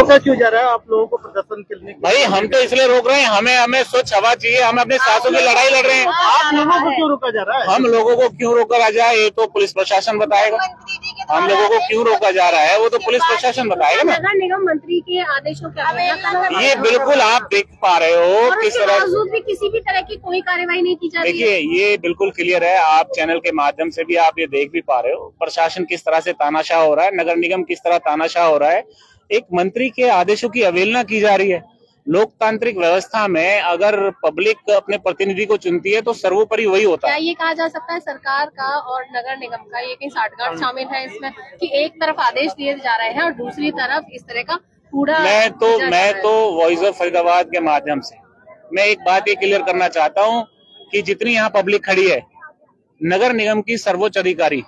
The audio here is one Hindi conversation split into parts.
रोका क्यों जा रहा है आप लोगों को प्रदर्शन करने के? भाई हम तो इसलिए रोक रहे हैं, हमें स्वच्छ हवा चाहिए, हम अपने सांसों की लड़ाई लड़ रहे हैं। आप लोगों को क्यों रोका जा रहा है? हम लोगों को क्यों रोका जाए ये तो पुलिस प्रशासन बताएगा। हम लोगों को क्यों रोका जा रहा है वो तो पुलिस प्रशासन बताएगा ना। नगर निगम मंत्री के आदेशों के ये बिल्कुल आप देख पा रहे हो किस तरह भी किसी भी तरह की कोई कार्रवाई नहीं की जा रही है। देखिए ये बिल्कुल क्लियर है, आप चैनल के माध्यम से भी आप ये देख भी पा रहे हो प्रशासन किस तरह से तानाशाह हो रहा है, नगर निगम किस तरह तानाशाह हो रहा है। एक मंत्री के आदेशों की अवहेलना की जा रही है। लोकतांत्रिक व्यवस्था में अगर पब्लिक अपने प्रतिनिधि को चुनती है तो सर्वोपरि वही होता है। क्या ये कहा जा सकता है सरकार का और नगर निगम का ये कहीं साठगांठ शामिल है इसमें कि एक तरफ आदेश दिए जा रहे हैं और दूसरी तरफ इस तरह का पूरा मैं तो वॉइस ऑफ फरीदाबाद के माध्यम से मैं एक बात ये क्लियर करना चाहता हूँ कि जितनी यहाँ पब्लिक खड़ी है, नगर निगम की सर्वोच्च अधिकारी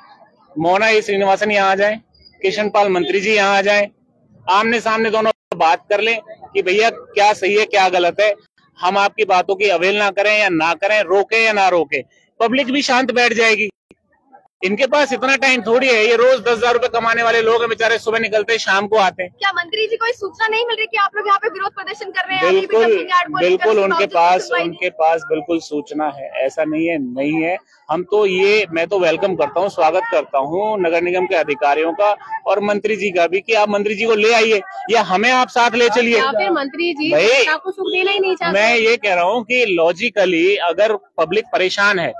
मोना श्रीनिवासन यहाँ आ जाए, किशन पाल मंत्री जी यहाँ आ जाए, आमने सामने दोनों बात कर लें कि भैया क्या सही है क्या गलत है। हम आपकी बातों की अवहेलना करें या ना करें, रोके या ना रोके, पब्लिक भी शांत बैठ जाएगी। इनके पास इतना टाइम थोड़ी है, ये रोज 10,000 रुपए कमाने वाले लोग हैं बेचारे, सुबह निकलते हैं शाम को आते हैं। क्या मंत्री जी को सूचना नहीं मिल रही कि आप लोग यहाँ पे विरोध प्रदर्शन कर रहे हैं? बिल्कुल उनके पास बिल्कुल सूचना है, ऐसा नहीं है। हम तो मैं तो वेलकम करता हूँ, स्वागत करता हूँ नगर निगम के अधिकारियों का और मंत्री जी का भी कि आप मंत्री जी को ले आइए या हमें आप साथ ले चलिए। फिर मंत्री जी आपको सुख देना ही नहीं चाहते। मैं ये कह रहा हूँ कि लॉजिकली अगर पब्लिक परेशान है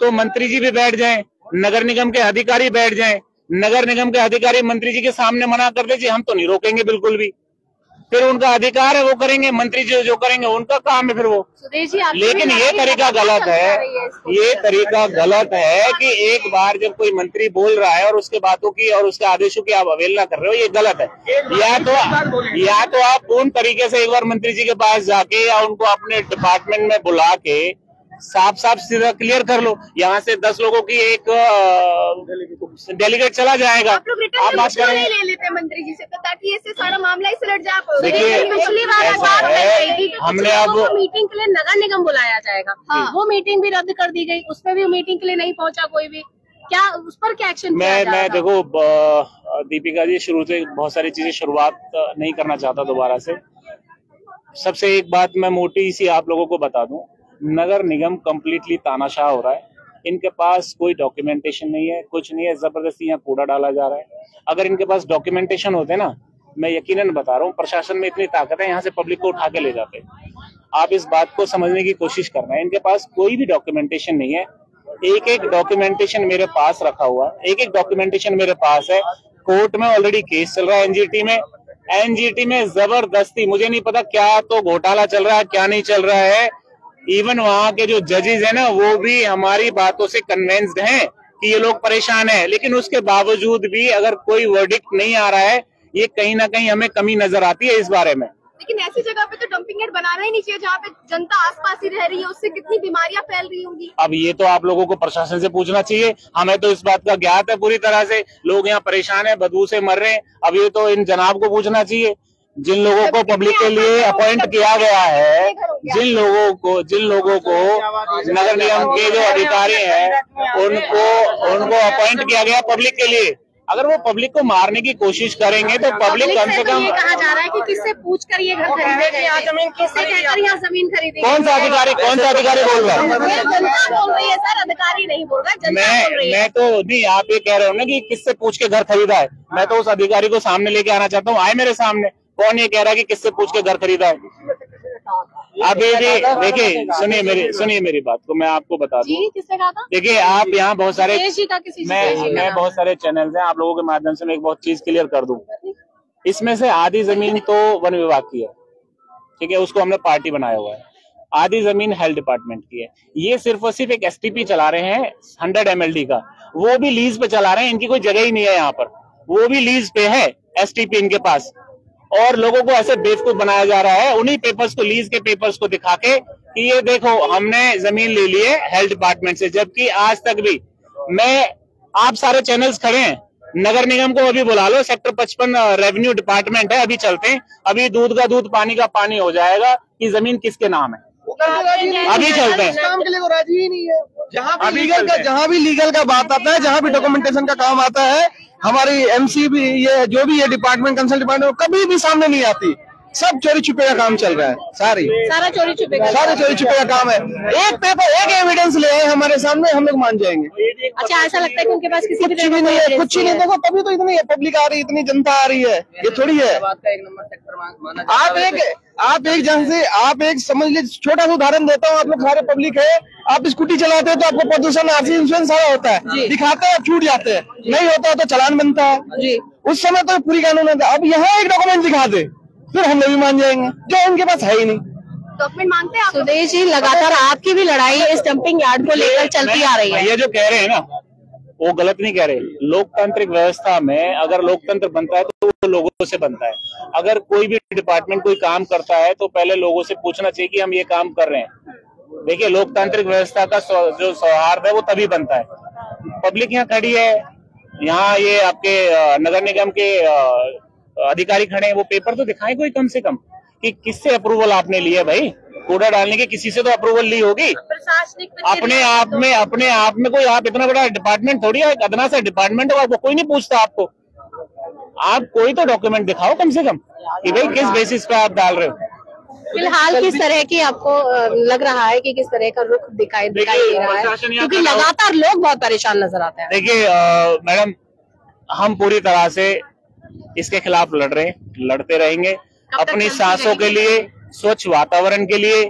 तो मंत्री जी भी बैठ जाएं, नगर निगम के अधिकारी बैठ जाएं, नगर निगम के अधिकारी मंत्री जी के सामने मना कर दे जी हम तो नहीं रोकेंगे बिल्कुल भी, फिर उनका अधिकार है वो करेंगे, मंत्री जी जो करेंगे उनका काम है फिर वो। लेकिन ये तरीका गलत है कि एक बार जब कोई मंत्री बोल रहा है और उसके बातों की और उसके आदेशों की आप अवहेलना कर रहे हो, ये गलत है। या तो आप पूर्ण तरीके से एक बार मंत्री जी के पास जाके या उनको अपने डिपार्टमेंट में बुला के साफ सीधा क्लियर कर लो। यहाँ से 10 लोगों की एक डेलीगेट चला जाएगा। आप लोग रिटर्न नहीं ले लेते मंत्री जी से तो ताकि इससे सारा मामला ही सुलझ जाए। देखिए पिछली बार हमने अब मीटिंग के लिए नगर निगम बुलाया जाएगा, वो मीटिंग भी रद्द कर दी गई, उसमें भी मीटिंग के लिए नहीं पहुंचा कोई भी। क्या उस पर क्या एक्शन? मैं देखो दीपिका जी शुरू से बहुत सारी चीजें शुरुआत नहीं करना चाहता दोबारा से। सबसे एक बात मैं मोटी सी आप लोगों को बता दूं, नगर निगम कम्प्लीटली तानाशाह हो रहा है। इनके पास कोई डॉक्यूमेंटेशन नहीं है, कुछ नहीं है, जबरदस्ती यहाँ कूड़ा डाला जा रहा है। अगर इनके पास डॉक्यूमेंटेशन होते ना, मैं यकीनन बता रहा हूँ प्रशासन में इतनी ताकत है यहाँ से पब्लिक को उठा के ले जाते। आप इस बात को समझने की कोशिश करना है, इनके पास कोई भी डॉक्यूमेंटेशन नहीं है। एक डॉक्यूमेंटेशन मेरे पास रखा हुआ है, एक डॉक्यूमेंटेशन मेरे पास है। कोर्ट में ऑलरेडी केस चल रहा है एनजीटी में जबरदस्ती, मुझे नहीं पता क्या तो घोटाला चल रहा है क्या नहीं चल रहा है। इवन वहाँ के जो जजेस है ना वो भी हमारी बातों से कन्विंस्ड हैं कि ये लोग परेशान हैं, लेकिन उसके बावजूद भी अगर कोई वर्डिक्ट नहीं आ रहा है, ये कहीं ना कहीं हमें कमी नजर आती है इस बारे में। लेकिन ऐसी जगह पे तो डंपिंग यार्ड बनाना ही नहीं चाहिए जहाँ पे जनता आसपास ही रह रही है, उससे कितनी बीमारियां फैल रही होंगी। अब ये तो आप लोगों को प्रशासन से पूछना चाहिए, हमें तो इस बात का ज्ञात है पूरी तरह से। लोग यहाँ परेशान है, बदबू से मर रहे हैं। अब ये तो इन जनाब को पूछना चाहिए जिन लोगों को पब्लिक के लिए अपॉइंट किया गया है, जिन लोगों को नगर निगम के जो अधिकारी हैं उनको अपॉइंट किया गया पब्लिक के लिए। अगर वो पब्लिक को मारने की कोशिश करेंगे तो पब्लिक कम से कम। ये कहा जा रहा है कि किससे पूछकर ये घर खरीदे गए, किससे कहकर यहाँ जमीन खरीदी। कौन सा अधिकारी बोल रहा है? जनता बोल रही है सर, अधिकारी नहीं बोल रहा, मैं तो नहीं, आप ये कह रहे हो ना कि किससे पूछ के घर खरीदा है। मैं तो उस अधिकारी को सामने लेके आना चाहता हूँ, आए मेरे सामने। कौन ये कह रहा है कि किससे पूछ के घर खरीदा है? अभी भी देखिए, सुनिए मेरी बात को मैं आपको बता दूं। किससे कहा था? देखिए आप यहाँ बहुत सारे मैं बहुत सारे चैनल्स हैं, आप लोगों के माध्यम से मैं एक बहुत चीज क्लियर कर दूं। इसमें से आधी जमीन तो वन विभाग की है, ठीक है, उसको हमने पार्टी बनाया हुआ है। आधी जमीन हेल्थ डिपार्टमेंट की है। ये सिर्फ और सिर्फ एक एसटीपी चला रहे हैं 100 MLD का, वो भी लीज पे चला रहे हैं। इनकी कोई जगह ही नहीं है यहाँ पर, वो भी लीज पे है एसटीपी इनके पास। और लोगों को ऐसे बेवकूफ बनाया जा रहा है उन्हीं पेपर्स को, लीज के पेपर्स को दिखा के कि ये देखो हमने जमीन ले ली है हेल्थ डिपार्टमेंट से, जबकि आज तक भी आप सारे चैनल्स खड़े हैं, नगर निगम को अभी बुला लो, सेक्टर 55 रेवेन्यू डिपार्टमेंट है, अभी चलते हैं, अभी दूध का दूध पानी का पानी हो जाएगा कि जमीन किसके नाम है। अभी चलते हैं, काम के लिए तो राजी ही नहीं है। जहाँ भी लीगल का बात आता है, जहाँ भी डॉक्यूमेंटेशन का काम आता है, हमारी एमसी भी, ये जो भी ये डिपार्टमेंट, कंसल्ट डिपार्टमेंट कभी भी सामने नहीं आती। सब चोरी छुपे का काम चल रहा है, सारा चोरी छुपे का काम है। एक पेपर, एक एविडेंस ले आए हमारे सामने, हम लोग मान जाएंगे। अच्छा, ऐसा लगता है कि उनके पास किसी भी नहीं है, कुछ ही नहीं। देखो तभी तो इतनी पब्लिक आ रही है, इतनी जनता आ रही है, ये थोड़ी है। आप एक समझ लीजिए, छोटा सा उदाहरण देता हूँ। आप लोग सारे पब्लिक है, आप स्कूटी चलाते हैं तो आपको प्रदूषण, आरसी, इंश्योरेंस सारा होता है, दिखाते हैं, छूट जाते हैं, नहीं होता है तो चालान बनता है जी। उस समय तो पूरी कानून है। अब यहाँ एक डॉक्यूमेंट दिखा दे, फिर हम लोग भी मान जाएंगे, जो उनके पास है ही नहीं। डॉक्यूमेंट मांगते हैं। सुदेश जी, लगातार आपकी भी लड़ाई इस डंपिंग यार्ड को लेकर चलती आ रही है। ये जो कह रहे हैं ना, वो गलत नहीं कह रहे। लोकतांत्रिक व्यवस्था में अगर लोकतंत्र बनता है तो वो लोगों से बनता है। अगर कोई भी डिपार्टमेंट कोई काम करता है तो पहले लोगों से पूछना चाहिए कि हम ये काम कर रहे हैं। देखिए, लोकतांत्रिक व्यवस्था का जो सौहार्द है वो तभी बनता है। पब्लिक यहाँ खड़ी है, यहाँ ये आपके नगर निगम के अधिकारी खड़े हैं, वो पेपर तो दिखाएं कोई कम से कम कि किससे अप्रूवल आपने लिया। भाई, कूड़ा डालने की किसी से तो अप्रूवल ली होगी। अपने आप में कोई, आप इतना बड़ा डिपार्टमेंट थोड़ी है, अदना सा डिपार्टमेंट है, आपको कोई नहीं पूछता। आपको आप कोई तो डॉक्यूमेंट दिखाओ कम से कम कि भाई किस बेसिस पे आप डाल रहे हो। फिलहाल किस तरह की आपको लग रहा है कि किस तरह का रुख दिखाई दे रहा है, क्योंकि लगातार लोग बहुत परेशान नजर आते हैं। देखिए मैडम, हम पूरी तरह से इसके खिलाफ लड़ते रहेंगे, अपनी सांसों के लिए, स्वच्छ वातावरण के लिए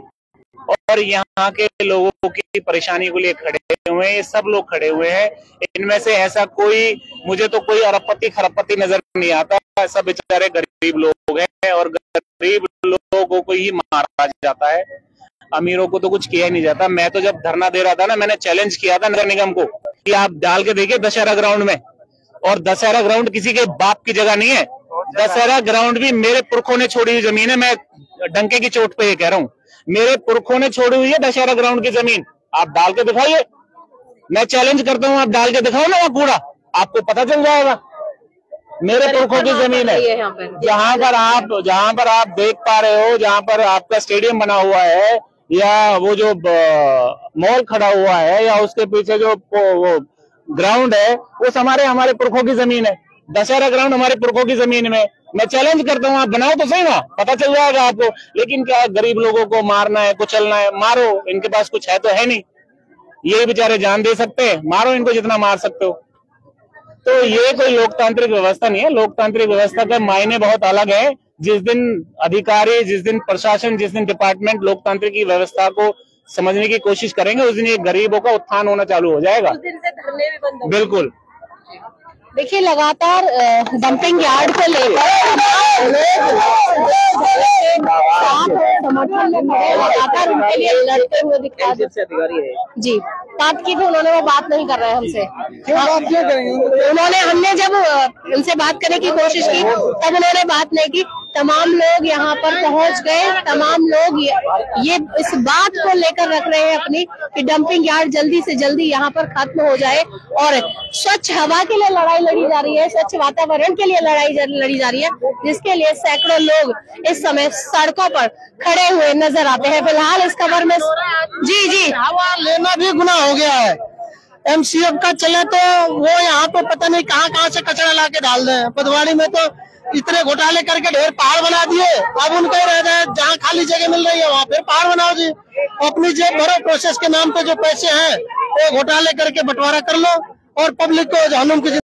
और यहाँ के लोगों की परेशानी के लिए खड़े हुए हैं। ये सब लोग खड़े हुए हैं। इनमें से ऐसा कोई, मुझे तो कोई अरबपति खरबपति नजर नहीं आता। सब बेचारे गरीब लोग हैं और गरीब लोगों को ही मारा जाता है, अमीरों को तो कुछ किया नहीं जाता। मैं तो जब धरना दे रहा था ना, मैंने चैलेंज किया था नगर निगम को कि आप डाल के देखिए दशहरा ग्राउंड में, और दशहरा ग्राउंड किसी के बाप की जगह नहीं है। दशहरा ग्राउंड भी मेरे पुरखों ने छोड़ी हुई जमीन है। मैं डंके की चोट पे ये कह रहा हूँ, मेरे पुरखों ने छोड़ी हुई है दशहरा ग्राउंड की जमीन। आप डाल के दिखाइए, मैं चैलेंज करता हूँ, आप डाल के दिखाओ ना वहाँ कूड़ा, आपको पता चल जाएगा। मेरे पुरखों की जमीन है, जहाँ पर आप देख पा रहे हो, जहाँ पर आपका स्टेडियम बना हुआ है या वो जो मॉल खड़ा हुआ है या उसके पीछे जो वो ग्राउंड है, वो हमारे पुरखों की जमीन है। दशहरा ग्राउंड हमारे पुरखों की जमीन में। मैं चैलेंज करता हूँ, आप बनाओ तो सही ना, पता चल जाएगा आपको। लेकिन क्या है, गरीब लोगों को मारना है, कुचलना है, मारो, इनके पास कुछ है तो है नहीं, ये बेचारे जान दे सकते हैं, मारो इनको जितना मार सकते हो। तो ये कोई लोकतांत्रिक व्यवस्था नहीं है। लोकतांत्रिक व्यवस्था का मायने बहुत अलग है। जिस दिन अधिकारी, जिस दिन प्रशासन, जिस दिन डिपार्टमेंट लोकतांत्रिक की व्यवस्था को समझने की कोशिश करेंगे, उस दिन ये गरीबों का उत्थान होना चालू हो जाएगा। उस दिन से धरने भी बंद होंगे। बिल्कुल। देखिए, लगातार डंपिंग यार्ड को लेकर समर्थन में खड़े, लगातार उनके लिए लड़ते हुए दिखा जी। बात की थी उन्होंने, वो बात नहीं कर रहे हैं हमसे। हमने जब उनसे बात करने की कोशिश की तब उन्होंने बात नहीं की। तमाम लोग यहाँ पर पहुंच गए, तमाम लोग ये इस बात को लेकर रख रहे हैं अपनी कि डंपिंग यार्ड जल्दी से जल्दी यहाँ पर खत्म हो जाए और स्वच्छ हवा के लिए लड़ाई लड़ी जा रही है, स्वच्छ वातावरण के लिए लड़ाई लड़ी जा रही है, जिसके लिए सैकड़ों लोग इस समय सड़कों पर खड़े हुए नजर आते हैं। फिलहाल इस खबर में जी हवा लेना भी गुनाह हो गया है। एमसीएफ का चले तो वो यहाँ पे पता नहीं कहाँ से कचरा ला के डाल रहे हैं। पदवाड़ी में तो इतने घोटाले करके ढेर पहाड़ बना दिए। अब उनको रह गए, जहाँ खाली जगह मिल रही है वहाँ फिर पहाड़ बनाओ जी, अपनी जेब भरो। प्रोसेस के नाम पे जो पैसे हैं वो घोटाले करके बंटवारा कर लो और पब्लिक को जहन्नुम की